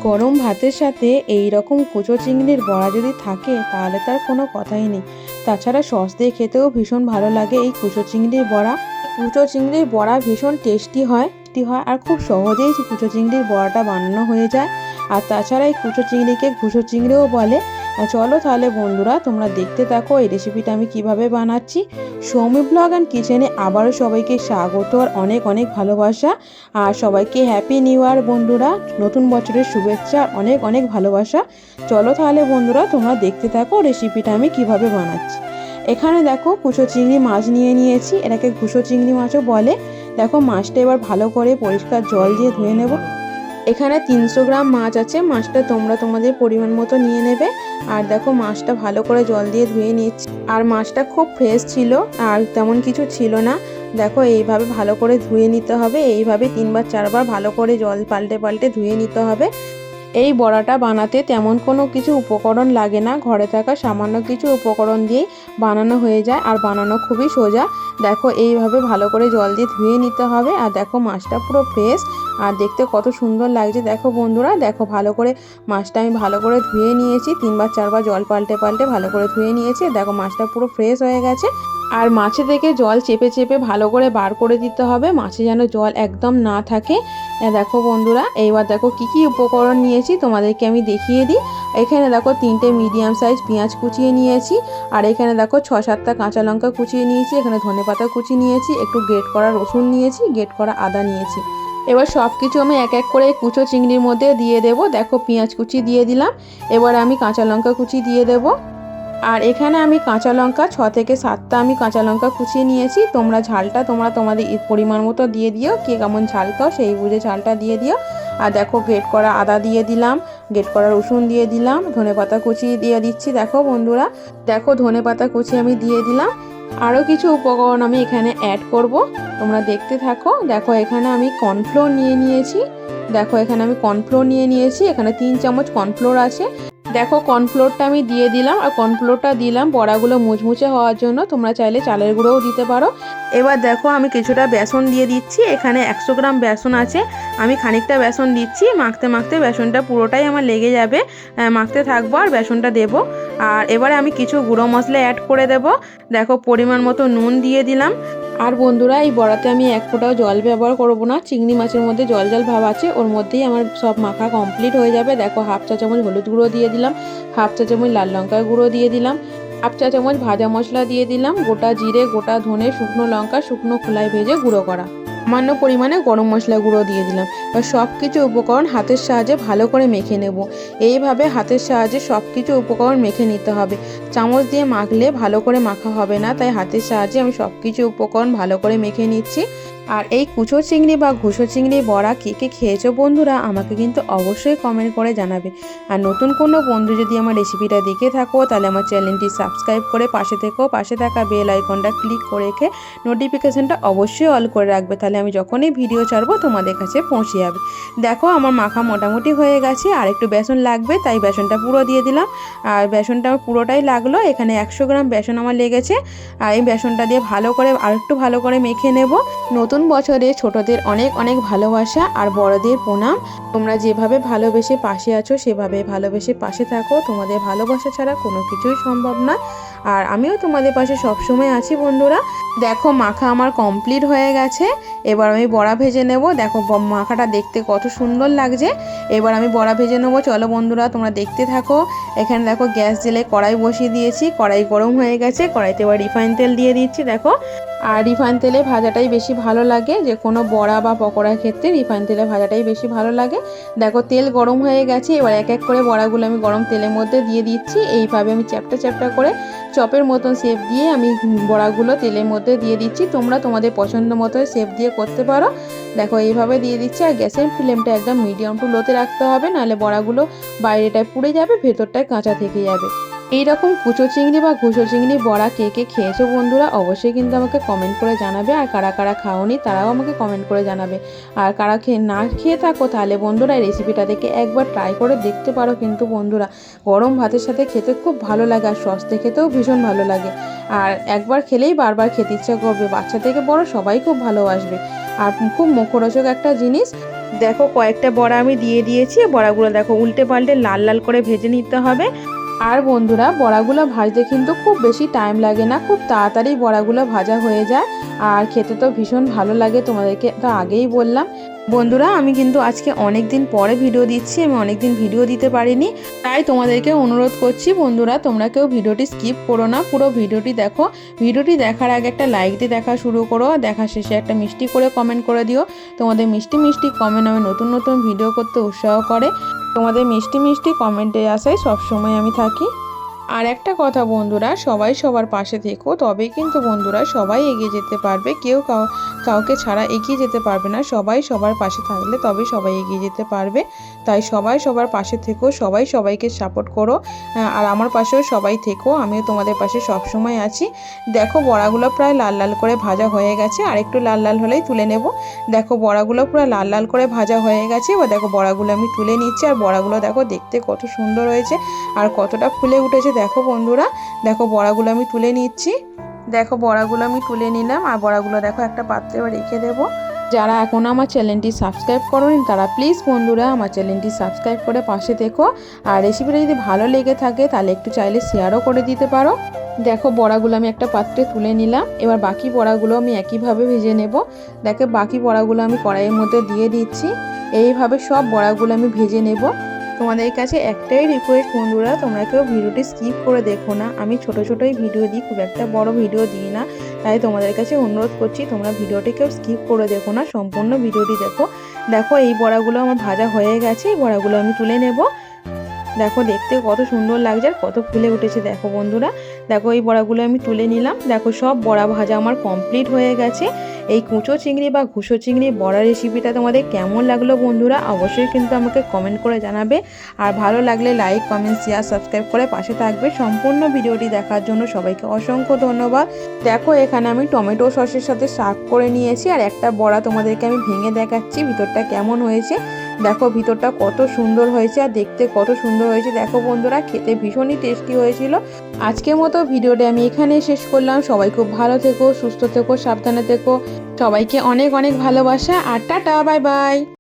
গরম ভাতের সাথে এই রকম কুচো চিংড়ির বড়া যদি থাকে তাহলে তার কোনো কথাই নেই। তাছাড়া সস দিয়ে খেতেও ভীষণ ভালো লাগে এই কুচো চিংড়ির বড়া। কুচো চিংড়ির বড়া ভীষণ টেস্টি হয় আর খুব সহজেই কুচো চিংড়ির বড়াটা বানানো হয়ে যায়। আর তাছাড়া এই কুচো চিংড়িকে ঘুষো চিংড়িও বলে। চলো তাহলে বন্ধুরা তোমরা দেখতে থাকো এই রেসিপিটা আমি কিভাবে বানাচ্ছি। সৌমি ব্লগ অ্যান্ড কিচেনে আবারও সবাইকে স্বাগত আর অনেক অনেক ভালোবাসা। আর সবাইকে হ্যাপি নিউ ইয়ার বন্ধুরা, নতুন বছরের শুভেচ্ছা, অনেক অনেক ভালোবাসা। চলো তাহলে বন্ধুরা তোমরা দেখতে থাকো রেসিপিটা আমি কিভাবে বানাচ্ছি। এখানে দেখো কুচো চিংড়ি মাছ নিয়ে নিয়েছি, এটাকে ঘুষো চিংড়ি মাছও বলে। দেখো মাছটা এবার ভালো করে পরিষ্কার জল দিয়ে ধুয়ে নেব। এখানে 300 গ্রাম মাছ আছে, মাছটা তোমরা তোমাদের পরিমাণ মতো নিয়ে নেবে। আর দেখো মাছটা ভালো করে জল দিয়ে ধুয়ে নিচ্ছি। আর মাছটা খুব ফ্রেশ ছিল আর তেমন কিছু ছিল না। দেখো এইভাবে ভালো করে ধুয়ে নিতে হবে, এইভাবে 3বার 4বার ভালো করে জল পাল্টে পাল্টে ধুয়ে নিতে হবে। এই বড়াটা বানাতে তেমন কোনো কিছু উপকরণ লাগে না, ঘরে থাকা সামান্য কিছু উপকরণ দিয়েই বানানো হয়ে যায় আর বানানো খুবই সোজা। দেখো এইভাবে ভালো করে জল দিয়ে ধুয়ে নিতে হবে। আর দেখো মাছটা পুরো ফ্রেশ আর দেখতে কত সুন্দর লাগছে। দেখো বন্ধুরা, দেখো ভালো করে মাছটা আমি ভালো করে ধুয়ে নিয়েছি, 3বার 4বার জল পাল্টে পাল্টে ভালো করে ধুয়ে নিয়েছি। দেখো মাছটা পুরো ফ্রেশ হয়ে গেছে। আর মাছে থেকে জল চেপে চেপে ভালো করে বার করে দিতে হবে, মাছে যেন জল একদম না থাকে। দেখো বন্ধুরা, এইবার দেখো কি কি উপকরণ নিয়েছি তোমাদেরকে আমি দেখিয়ে দিই। এখানে দেখো 3টে মিডিয়াম সাইজ পেঁয়াজ কুচিয়ে নিয়েছি। আর এখানে দেখো 6-7টা কাঁচা লঙ্কা কুচিয়ে নিয়েছি। এখানে ধনেপাতা কুচি নিয়েছি, একটু গ্রেট করা রসুন নিয়েছি, গ্রেট করা আদা নিয়েছি। এবার সব কিছু আমি এক এক করে কুচো চিংড়ির মধ্যে দিয়ে দেব। দেখো পেঁয়াজ কুচি দিয়ে দিলাম, এবার আমি কাঁচা লঙ্কা কুচি দিয়ে দেবো। আর এখানে আমি কাঁচা লঙ্কা 6 থেকে 7টা আমি কাঁচা লঙ্কা কুচিয়ে নিয়েছি। তোমরা ঝালটা তোমাদের পরিমাণ মতো দিয়ে দিও, কে কেমন ঝাল খাও সেই বুঝে ঝালটা দিয়ে দিও। আর দেখো গ্রেট করা আদা দিয়ে দিলাম, গ্রেট করা রসুন দিয়ে দিলাম, ধনেপাতা কুচি দিয়ে দিচ্ছি। দেখো বন্ধুরা, দেখো ধনেপাতা কুচি আমি দিয়ে দিলাম। আরও কিছু উপকরণ আমি এখানে অ্যাড করব, তোমরা দেখতে থাকো। দেখো এখানে আমি কর্নফ্লোর নিয়ে নিয়েছি। দেখো এখানে আমি কর্নফ্লোর নিয়ে নিয়েছি, এখানে 3 চামচ কর্নফ্লোর আছে। দেখো কর্নফ্লোরটা আমি দিয়ে দিলাম আর কর্নফ্লোরটা দিলাম বড়াগুলো মুচমুচে হওয়ার জন্য, তোমরা চাইলে চালের গুঁড়োও দিতে পারো। এবার দেখো আমি কিছুটা বেসন দিয়ে দিচ্ছি, এখানে 100 গ্রাম বেসন আছে। আমি খানিকটা বেসন দিচ্ছি, মাখতে মাখতে বেসনটা পুরোটাই আমার লেগে যাবে, মাখতে থাকবো আর বেসনটা দেবো। আর এবারে আমি কিছু গুঁড়ো মশলা অ্যাড করে দেব। দেখো পরিমাণ মতো নুন দিয়ে দিলাম। আর বন্ধুরা এই বড়াতে আমি এক ফোঁটাও জল ব্যবহার করব না, চিংড়ি মাছের মধ্যে জল জল ভাব আছে, ওর মধ্যেই আমার সব মাখা কমপ্লিট হয়ে যাবে। দেখো 1/2 চা চামচ হলুদ গুঁড়ো দিয়ে দিলাম, 1/2 চা চামচ লাল লঙ্কার গুঁড়ো দিয়ে দিলাম, 1/2 চা চামচ ভাজা মশলা দিয়ে দিলাম, গোটা জিরে, গোটা ধনে, শুকনো লঙ্কা শুকনো খোলায় ভেজে গুঁড়ো করা, সামান্য পরিমাণে গরম মশলা গুঁড়ো দিয়ে দিলাম। এবার সব কিছু উপকরণ হাতের সাহায্যে ভালো করে মেখে নেব। এইভাবে হাতের সাহায্যে সব কিছু উপকরণ মেখে নিতে হবে, চামচ দিয়ে মাখলে ভালো করে মাখা হবে না, তাই হাতের সাহায্যে আমি সব কিছু উপকরণ ভালো করে মেখে নিচ্ছি। আর এই কুচো চিংড়ি বা ঘুষো চিংড়ি বড়া কে কে খেয়েছো বন্ধুরা আমাকে কিন্তু অবশ্যই কমেন্ট করে জানাবে। আর নতুন কোনো বন্ধু যদি আমার রেসিপিটা দেখে থাকো তাহলে আমার চ্যানেলটি সাবস্ক্রাইব করে পাশে থেকো, পাশে থাকা বেল আইকনটা ক্লিক করে রেখে নোটিফিকেশানটা অবশ্যই অল করে রাখবে, তাহলে আমি যখনই ভিডিও ছাড়বো তোমাদের কাছে পৌঁছে যাবে। দেখো আমার মাখা মোটামুটি হয়ে গেছে, আর একটু বেসন লাগবে তাই বেসনটা পুরো দিয়ে দিলাম। আর বেসনটা আমার পুরোটাই লাগলো, এখানে 100 গ্রাম বেসন আমার লেগেছে। আর এই বেসনটা দিয়ে ভালো করে আরেকটু ভালো করে মেখে নেব। নতুন বছরে ছোটদের অনেক অনেক ভালোবাসা আর বড়দের প্রণাম। তোমরা যেভাবে ভালোবেসে পাশে আছো সেভাবে ভালোবেসে পাশে থাকো, তোমাদের ভালোবাসা ছাড়া কোনো কিছুই সম্ভব না। আর আমিও তোমাদের পাশে সবসময় আছি বন্ধুরা। দেখো মাখা আমার কমপ্লিট হয়ে গেছে, এবার আমি বড়া ভেজে নেব। দেখো মাখাটা দেখতে কত সুন্দর লাগছে। এবার আমি বড়া ভেজে নেবো, চলো বন্ধুরা তোমরা দেখতে থাকো। এখানে দেখো গ্যাস জেলে কড়াই বসিয়ে দিয়েছি, কড়াই গরম হয়ে গেছে, কড়াইতে এবার রিফাইন তেল দিয়ে দিচ্ছি। দেখো আর রিফাইন তেলে ভাজাটাই বেশি ভালো লাগে, যে কোনো বড়া বা পকোড়ার ক্ষেত্রে রিফাইন তেলে ভাজাটাই বেশি ভালো লাগে। দেখো তেল গরম হয়ে গেছে, এবার এক এক করে বড়াগুলো আমি গরম তেলের মধ্যে দিয়ে দিচ্ছি। এইভাবে আমি চ্যাপটা চ্যাপটা করে চপের মতন শেপ দিয়ে আমি বড়াগুলো তেলের মধ্যে দিয়ে দিচ্ছি। তোমরা তোমাদের পছন্দ মতো শেপ দিয়ে করতে পারো। দেখো এইভাবে দিয়ে দিচ্ছি। আর গ্যাসের ফ্লেমটা একদম মিডিয়াম টু লোতে রাখতে হবে, নাহলে বড়াগুলো বাইরেটায় পুড়ে যাবে, ভেতরটায় কাঁচা থেকে যাবে। এইরকম কুচো চিংড়ি বা ঘুষো চিংড়ি বড়া কে কে খেয়েছো বন্ধুরা অবশ্যই কিন্তু আমাকে কমেন্ট করে জানাবে। আর কারা কারা খাওনি তারাও আমাকে কমেন্ট করে জানাবে। আর কারা না খেয়ে থাকো তাহলে বন্ধুরা এই রেসিপিটা দেখে একবার ট্রাই করে দেখতে পারো। কিন্তু বন্ধুরা গরম ভাতের সাথে খেতে খুব ভালো লাগে, আর সস দিয়ে খেতেও ভীষণ ভালো লাগে। আর একবার খেলেই বারবার খেতে ইচ্ছা করবে, বাচ্চা থেকে বড় সবাই খুব ভালোবাসবে। আর খুব মুখরোচক একটা জিনিস। দেখো কয়েকটা বড়া আমি দিয়ে দিয়েছি, বড়াগুলো দেখো উল্টে পাল্টে লাল লাল করে ভেজে নিতে হবে। আর বন্ধুরা বড়াগুলো ভাজতে কিন্তু খুব বেশি টাইম লাগে না, খুব তাড়াতাড়ি বড়াগুলো ভাজা হয়ে যায় আর খেতে তো ভীষণ ভালো লাগে, তোমাদেরকে তো আগেই বললাম। বন্ধুরা আমি কিন্তু আজকে অনেক দিন পরে ভিডিও দিচ্ছি, আমি অনেক দিন ভিডিও দিতে পারিনি, তাই তোমাদেরকে অনুরোধ করছি বন্ধুরা তোমরা কেউ ভিডিওটি স্কিপ করো না, পুরো ভিডিওটি দেখো। ভিডিওটি দেখার আগে একটা লাইক দিয়ে দেখা শুরু করো, দেখা শেষে একটা মিষ্টি করে কমেন্ট করে দিও। তোমাদের মিষ্টি মিষ্টি কমেন্ট আমি নতুন নতুন ভিডিও করতে উৎসাহ করে, তোমাদের মিষ্টি মিষ্টি কমেন্টে আসায় সবসময় আমি থাকি। আর একটা কথা বন্ধুরা, সবাই সবার পাশে থেকো, তবেই কিন্তু বন্ধুরা সবাই এগিয়ে যেতে পারবে, কেউ কাউকে ছাড়া এগিয়ে যেতে পারবে না, সবাই সবার পাশে থাকলে তবেই সবাই এগিয়ে যেতে পারবে। তাই সবাই সবার পাশে থেকো, সবাই সবাইকে সাপোর্ট করো, আর আমার পাশেও সবাই থেকো, আমিও তোমাদের পাশে সবসময় আছি। দেখো বড়াগুলো প্রায় লাল লাল করে ভাজা হয়ে গেছে, আর একটু লাল লাল হলেই তুলে নেব। দেখো বড়াগুলো পুরো লাল লাল করে ভাজা হয়ে গেছে, এবার দেখো বড়াগুলো আমি তুলে নিচ্ছি। আর বড়াগুলো দেখো দেখতে কত সুন্দর হয়েছে আর কতটা ফুলে উঠেছে দেখো বন্ধুরা। দেখো বড়াগুলো আমি তুলে নিচ্ছি, দেখো বড়াগুলো আমি তুলে নিলাম, আর বড়াগুলো দেখো একটা পাত্রে রেখে দেবো। যারা এখনও আমার চ্যানেলটি সাবস্ক্রাইব করেনি তারা প্লিজ বন্ধুরা আমার চ্যানেলটি সাবস্ক্রাইব করে পাশে থেকো। আর রেসিপিটা যদি ভালো লেগে থাকে তাহলে একটু চাইলে শেয়ারও করে দিতে পারো। দেখো বড়াগুলো আমি একটা পাত্রে তুলে নিলাম, এবার বাকি বড়াগুলো আমি একইভাবে ভেজে নেব। দেখো বাকি বড়াগুলো আমি কড়াইয়ের মধ্যে দিয়ে দিচ্ছি, এইভাবে সব বড়াগুলো আমি ভেজে নেব। তোমাদের কাছে একটাই রিকোয়েস্ট বন্ধুরা, তোমরা কেউ ভিডিওটি স্কিপ করে দেখো না, আমি ছোটোই ভিডিও দিই, খুব একটা বড় ভিডিও দিই না, তাই তোমাদের কাছে অনুরোধ করছি তোমরা ভিডিওটি কেউ স্কিপ করে দেখো না, সম্পূর্ণ ভিডিওটি দেখো। দেখো এই বড়াগুলো আমার ভাজা হয়ে গেছে, এই বড়াগুলো আমি তুলে নেব। দেখো দেখতে কত সুন্দর লাগছে আর কত ফুলে উঠেছে দেখো বন্ধুরা। দেখো এই বড়াগুলো আমি তুলে নিলাম, দেখো সব বড়া ভাজা আমার কমপ্লিট হয়ে গেছে। এই কুঁচো চিংড়ি বা ঘুষো চিংড়ি বড়া রেসিপিটা তোমাদের কেমন লাগলো বন্ধুরা অবশ্যই কিন্তু আমাকে কমেন্ট করে জানাবে। আর ভালো লাগলে লাইক কমেন্ট শেয়ার সাবস্ক্রাইব করে পাশে থাকবে। সম্পূর্ণ ভিডিওটি দেখার জন্য সবাইকে অসংখ্য ধন্যবাদ। দেখো এখানে আমি টমেটো সসের সাথে সার্ভ করে নিয়েছি, আর একটা বড়া তোমাদেরকে আমি ভেঙে দেখাচ্ছি ভিতরটা কেমন হয়েছে। দেখো ভিতরটা কত সুন্দর হয়েছে আর দেখতে কত সুন্দর হয়েছে দেখো বন্ধুরা, খেতে ভীষণই টেস্টি হয়েছিল। আজকের মতো ভিডিওটা আমি এখানেই শেষ করলাম। সবাই খুব ভালো থেকো, সুস্থ থেকো, সাবধানে থেকো, সবাইকে অনেক অনেক ভালোবাসা আর টাটা, বাই বাই।